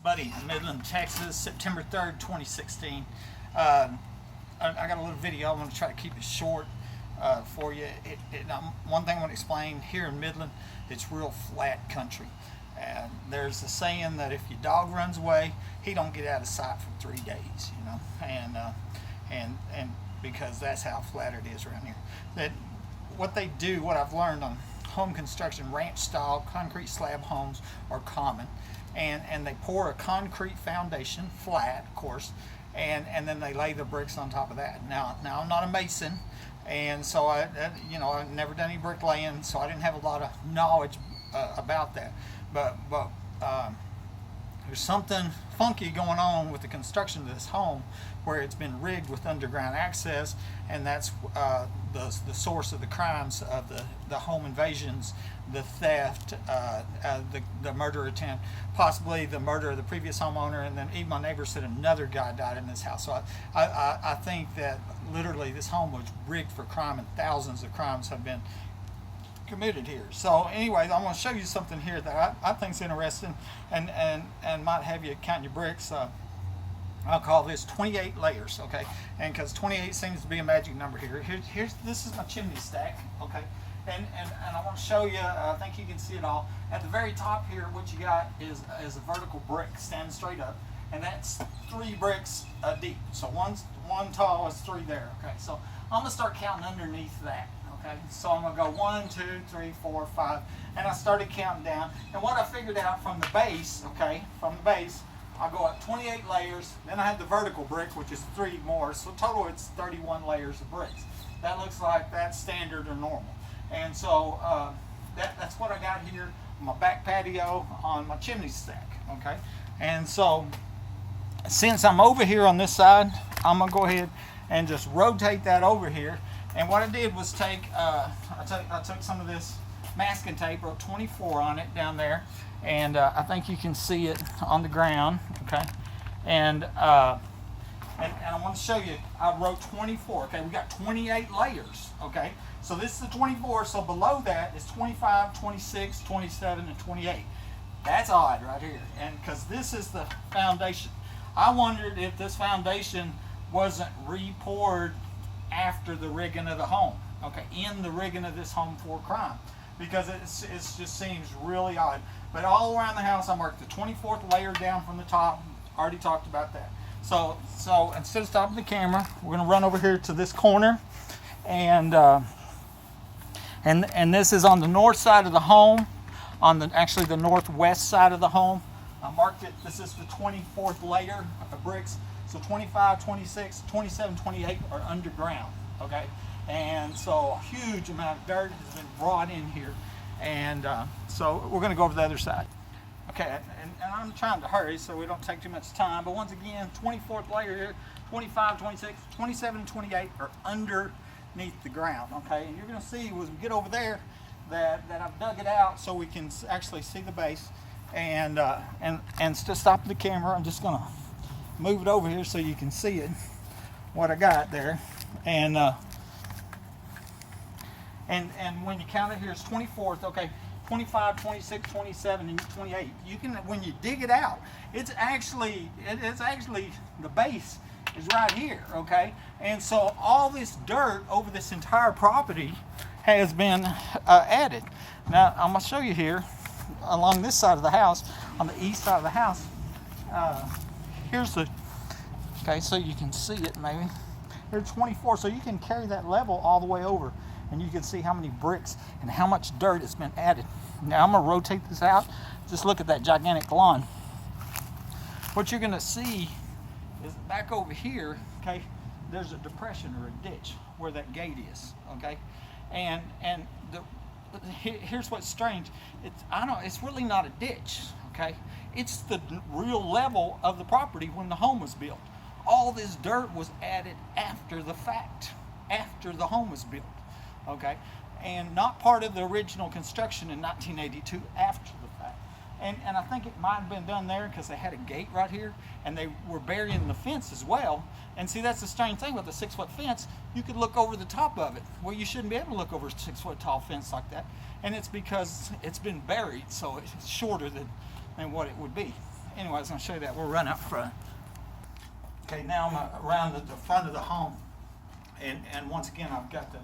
Buddy in Midland, Texas, September 3rd, 2016. I got a little video. I want to try to keep it short for you. One thing I want to explain here in Midland, it's real flat country. And there's a saying that if your dog runs away, he don't get out of sight for 3 days, you know, and because that's how flat it is around here. That what they do, what I've learned on home construction, ranch style concrete slab homes are common. And they pour a concrete foundation, flat, of course, and then they lay the bricks on top of that. Now I'm not a mason, and so I've never done any bricklaying, so I didn't have a lot of knowledge about that. But there's something funky going on with the construction of this home, where it's been rigged with underground access, and that's the source of the crimes of the home invasions, the theft, the murder attempt, possibly the murder of the previous homeowner, and then even my neighbor said another guy died in this house. So I think that literally this home was rigged for crime, and thousands of crimes have been committed here. So anyways, I'm going to show you something here that I think is interesting and might have you count your bricks. I'll call this 28 layers, okay? And because 28 seems to be a magic number here. This is my chimney stack, okay? And I want to show you, I think you can see it all. At the very top here, what you got is a vertical brick standing straight up, and that's 3 bricks deep. So one tall is 3 there, okay? So I'm going to start counting underneath that. Okay, so I'm going to go 1, 2, 3, 4, 5, and I started counting down. And what I figured out from the base, okay, I go up 28 layers. Then I have the vertical brick, which is 3 more. So total, it's 31 layers of bricks. That looks like that's standard or normal. And so that's what I got here on my back patio on my chimney stack. Okay, and so since I'm over here on this side, I'm going to go ahead and just rotate that over here. And what I did was I took some of this masking tape, wrote 24 on it down there, and I think you can see it on the ground, okay? And I want to show you, I wrote 24, okay? We got 28 layers, okay? So this is the 24, so below that is 25, 26, 27, and 28. That's odd right here, and because this is the foundation. I wondered if this foundation wasn't re-poured after the rigging of the home, okay, in the rigging of this home for crime, because it just seems really odd. But all around the house, I marked the 24th layer down from the top. Already talked about that. So instead of stopping the camera, we're going to run over here to this corner, and this is on the north side of the home, on actually the northwest side of the home. I marked it. This is the 24th layer of bricks. So 25, 26, 27, 28 are underground, okay? And so a huge amount of dirt has been brought in here. And so we're going to go over to the other side. Okay, and I'm trying to hurry so we don't take too much time. But once again, 24th layer here, 25, 26, 27, and 28 are underneath the ground, okay? And you're going to see as we get over there that I've dug it out so we can actually see the base. And to stop the camera, I'm just going to move it over here so you can see it, what I got there. And when you count it here, it's 24th, okay, 25, 26, 27, and 28. You can, when you dig it out, it's actually the base is right here, okay? And so all this dirt over this entire property has been added. Now I'm going to show you here along this side of the house, on the east side of the house. Here's okay, so you can see it maybe. Here's 24, so you can carry that level all the way over, and you can see how many bricks and how much dirt has been added. Now I'm going to rotate this out. Just look at that gigantic lawn. What you're going to see is back over here, okay, there's a depression or a ditch where that gate is, okay? And here's what's strange. It's really not a ditch, okay? It's the real level of the property when the home was built. All this dirt was added after the fact, after the home was built, okay? And not part of the original construction in 1982, after the fact. And I think it might have been done there because they had a gate right here, and they were burying the fence as well. And see, that's the strange thing with the 6-foot fence. You could look over the top of it. Well, you shouldn't be able to look over a 6-foot tall fence like that. And it's because it's been buried, so it's shorter than what it would be. anyway, I was going to show you that. We'll run out front. Okay, now I'm around the front of the home, and once again, I've got the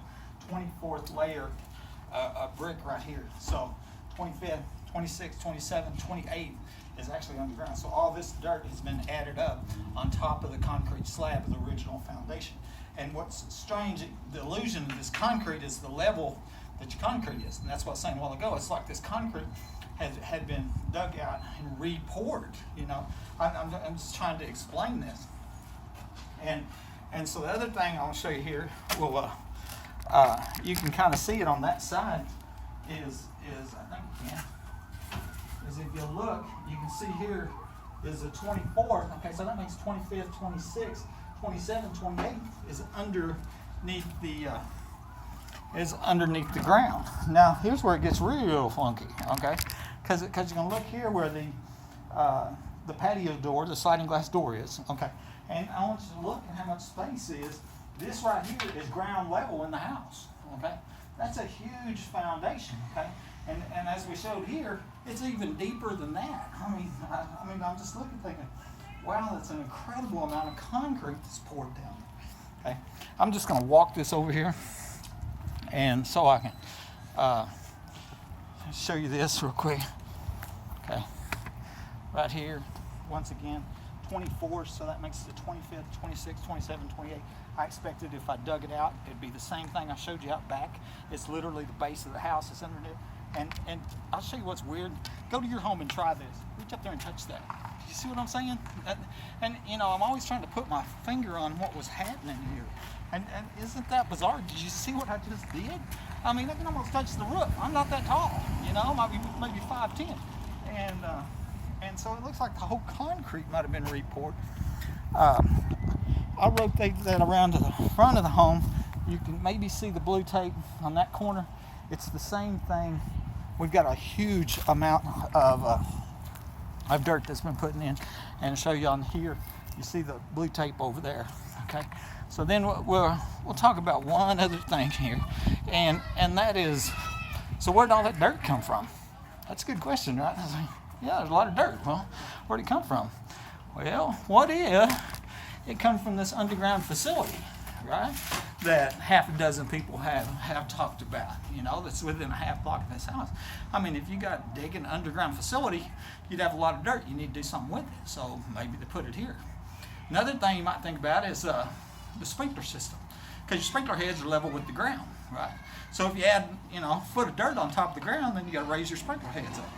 24th layer of brick right here. So 25th, 26th, 27th, 28th is actually underground. So all this dirt has been added up on top of the concrete slab of the original foundation. And what's strange, the illusion of this concrete is the level that your concrete is. And that's what I was saying a while ago. It's like this concrete had been dug out and re-poured, you know. I'm just trying to explain this. And so the other thing I want to show you here, well, you can kind of see it on that side, is I think you can, is if you look, you can see here is the 24th. Okay, so that makes 25th, 26th, 27th, 28th is underneath the ground. Now here's where it gets real funky, okay? Because you're gonna look here where the patio door, the sliding glass door is, okay? And I want you to look at how much space is. This right here is ground level in the house, okay? That's a huge foundation, okay? And as we showed here, it's even deeper than that. I mean, I'm just looking thinking, wow, that's an incredible amount of concrete that's poured down there, okay? I'm just gonna walk this over here, and so I can show you this real quick, okay? Right here, once again, 24, so that makes it the 25th, 26th, 27th, 28th. I expected if I dug it out, it'd be the same thing I showed you out back. It's literally the base of the house. It's underneath. And I'll show you what's weird. Go to your home and try this. Reach up there and touch that. You see what I'm saying? And you know, I'm always trying to put my finger on what was happening here. And isn't that bizarre? Did you see what I just did? I mean, I can almost touch the roof. I'm not that tall, you know, maybe 5'10". And so it looks like the whole concrete might have been re-poured. I rotate that around to the front of the home. You can maybe see the blue tape on that corner. It's the same thing. We've got a huge amount of dirt that's been put in, and I'll show you on here. You see the blue tape over there. Okay. So then we'll talk about one other thing here, and that is, so where did all that dirt come from? That's a good question, right? I was like, yeah, there's a lot of dirt. Well, where'd it come from? Well, what if it comes from this underground facility, right? That half a dozen people have talked about, you know, that's within a half block of this house. I mean, if you got digging an underground facility, you'd have a lot of dirt. You need to do something with it. So maybe they put it here. Another thing you might think about is the sprinkler system, because your sprinkler heads are level with the ground, right? So if you add, you know, a foot of dirt on top of the ground, then you got to raise your sprinkler heads up.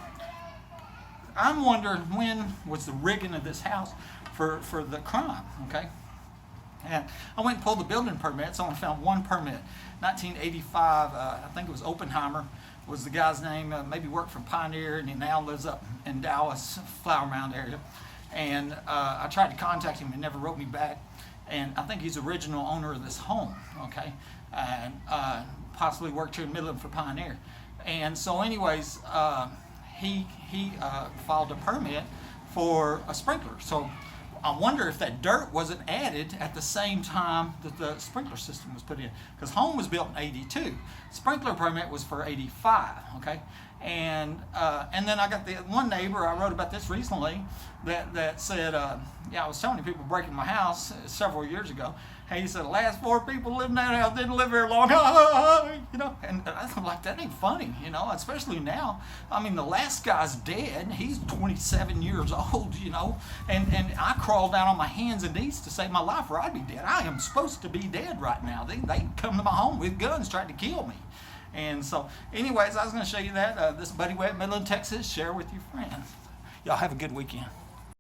I'm wondering when was the rigging of this house for the crime, okay? And I went and pulled the building permits. I only found one permit. 1985, I think it was Oppenheimer was the guy's name. Maybe worked for Pioneer, and he now lives up in Dallas, Flower Mound area. And I tried to contact him and never wrote me back. And I think he's the original owner of this home, okay? And possibly worked here in Midland for Pioneer. And so anyways, he filed a permit for a sprinkler. So I wonder if that dirt wasn't added at the same time that the sprinkler system was put in, because home was built in 82. Sprinkler permit was for 85, okay? And then I got the one neighbor, I wrote about this recently, that said, yeah, I was telling you people breaking my house several years ago. Hey, he said, the last 4 people living in that house didn't live very long, you know, and I'm like, that ain't funny, you know, especially now. I mean, the last guy's dead. He's 27 years old, you know, and I crawled down on my hands and knees to save my life, or I'd be dead. I am supposed to be dead right now. They come to my home with guns, tried to kill me. And so, anyways, I was going to show you that. This Buddy Webb, Midland, Texas. Share with your friends. Y'all have a good weekend.